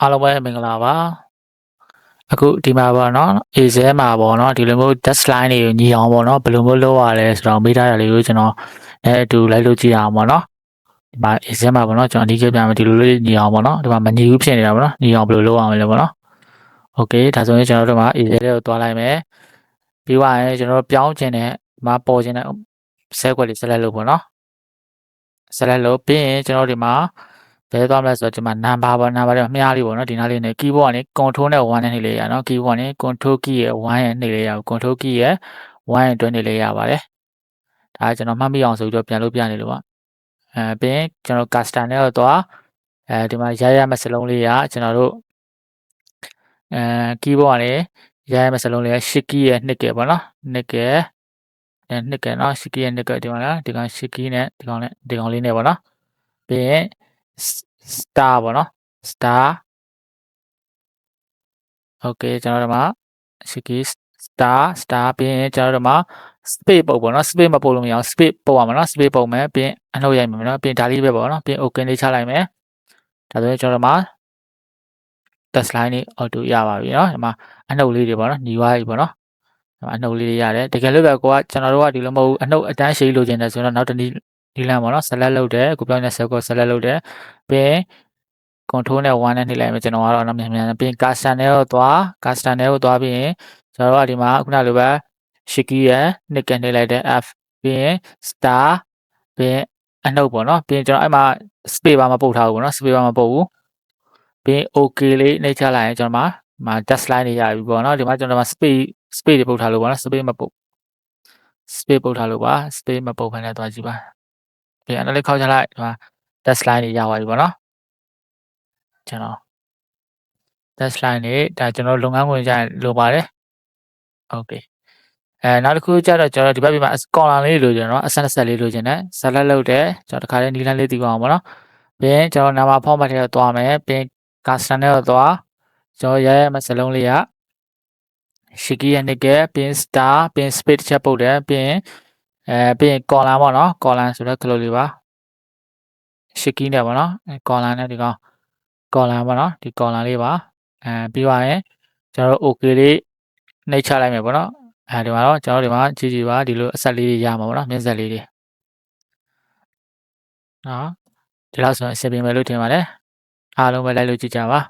အားလုံးပဲမင်္ဂလာပါအခုဒီမှာပေါ့နော် AZ မှာပေါ့နော်ဒီလိုမျိုး deadline တွေကိုညီအောင်ပေါ့နော်ဘယ်လိုမျိုးလုပ်ရလဲဆိုတော့မေးထားတာလေးကိုကျွန်တော်အတူလိုက်လို့ကြည့်ရအောင်ပေါ့နော်ဒီမှာ AZ မှာပေါ့နော်ကျွန်တော်အဓိကပြန်မယ်ဒီလိုလေးညီအောင်ပေါ့နော်ဒီမှာမညီဘူးဖြစ်နေတာပေါ့နော်ညီအောင်ဘယ်လိုလုပ်အောင်လဲပေါ့နော် Okay ဒါဆိုရင်ကျွန်တော်တို့မှာ AZ ကိုတွားလိုက်မယ်ပြီးသွားရင်ကျွန်တော်တို့ပြောင်းခြင်းနဲ့ဒီမှာပေါ်ခြင်းနဲ့ cell ခွက်လေး select လုပ်ပေါ့နော် select လုပ်ပြီးရင်ကျွန်တော်ဒီမှာဘယ်သွားမလဲဆိုတော့ဒီမှာ number ပေါ့ number တွေမြားလေးပေါ့နော်ဒီနားလေးနဲ့ keyboard ကနေ control နဲ့ 1 နဲ့နှိပ်လိုက်ရနော် keyboard ကနေ control key ရဲ့1ရဲ့နှိပ်လိုက်ရအောင် control key ရဲ့1ရဲ့တွဲနှိပ်လိုက်ရပါတယ်ဒါကျွန်တော်မှတ်မိအောင်ဆိုပြီးတော့ပြန်လုပ်ပြနေလို့ပါပြီးရင်ကျွန်တော် custom နဲ့တော့သွားဒီမှာရရမယ့်စလုံးလေးကကျွန်တော်တို့keyboard ကနေရရမယ့်စလုံးလေးက shift key ရဲ့2ကပေါ့နော်2က2ကနော် shift key ရဲ့2ကဒီမှာလားဒီကောင် shift key နဲ့ဒီကောင်လေးနဲ့ပေါ့နော်ပြီးရင် star ပေါ့နော် star okay ကျွန်တော်တို့မှာ shift star ပြီးရင်ကျွန်တော်တို့မှာ space ပုတ်ပေါ့နော် space မပုတ်လို့မရအောင် space ပုတ်ရမှာနော် space ပုတ်မယ်ပြီးရင်အနှုတ်ရိုက်မယ်နော်ပြီးရင်ဒါလေးပဲပေါ့နော်ပြီးရင် okay လေးချလိုက်မယ်ဒါဆိုရင်ကျွန်တော်တို့မှာ test line လေး auto ရပါပြီနော်ဒီမှာအနှုတ်လေးတွေပေါ့နော်ညီွားပြီပေါ့နော်အနှုတ်လေးရတယ်တကယ်လို့ပဲကိုကကျွန်တော်တို့ကဒီလိုမဟုတ်ဘူးအနှုတ်အတန်းရှိလို့ခြင်းတယ်ဆိုတော့နောက်တနည်းဒီလမ်းပေါ့နော် select လုပ်တယ်ကိုပြောင်းတဲ့ cell ကို select လုပ်တယ်ပြီးရင် control နဲ့1နဲ့နှိပ်လိုက်မယ်ကျွန်တော်ကတော့တော့မြန်မြန်ပြီးရင် custom နဲ့ကိုသွားပြီးရင်ကျွန်တော်တို့ကဒီမှာခုနလိုပဲ shift key ရဲ့နှိပ်နှိပ်လိုက်တဲ့ F ပြီးရင် star ပြီးရင်အနှုတ်ပေါ့နော်ပြီးရင်ကျွန်တော်အဲ့မှာ space bar မပုတ်ထားဘူးပေါ့နော် space bar မပုတ်ဘူးပြီးရင် okay လေးနှိပ်ချလိုက်ရင်ကျွန်တော်မှာ test line တွေရပြီပေါ့နော်ဒီမှာကျွန်တော်မှာ space တွေပုတ်ထားလို့ပေါ့နော် space မပုတ် space ပုတ်ထားလို့ပါ space မပုတ်ဘဲနဲ့သွားကြည့်ပါပြီးရင်အဲ့လေးခောက်ချလိုက်ဒီမှာ test line တွေရသွားပြီပေါ့နော်ကျွန်တော် test line တွေဒါကျွန်တော်လုပ်ငန်းဝင်ကြရင်လိုပါတယ် okay နောက်တစ်ခုကျတော့ကျွန်တော်ဒီဘက်ပြမှာ column လေးလိုချင်တော့အဆက်လေးလိုချင်တယ် select လုပ်တယ်ကျွန်တော်တခါလေးနီးလန်းလေးတည်အောင်ပေါ့နော်ပြီးရင်ကျွန်တော် number format ထဲကိုသွားမယ်ပြီးရင် custom ထဲကိုသွားကျွန်တော်ရရမယ့်စလုံးလေးက shift key ရဲ့2ကပြီးရင် star ပြီးရင် space တစ်ချက်ပုတ်တယ်ပြီးရင်ပြီးရင် column ပေါ့နော် column ဆိုတော့ close လေးပါ shift key နဲ့ပေါ့နော် column နဲ့ဒီကောင် column ပေါ့နော်ဒီ column လေးပါပြီးသွားရင်ကျွန်တော်တို့ okay လေးနှိပ်ချလိုက်မယ်ပေါ့နော်ဒီမှာတော့ကျွန်တော်တို့ဒီမှာကြည့်ပါဒီလိုအဆက်လေးတွေရမှာပေါ့နော်မျက်စက်လေးတွေနော်ဒီလောက်ဆိုရင်အဆင်ပြေမယ်လို့ထင်ပါတယ်အားလုံးပဲလိုက်လို့ကြည့်ကြပါ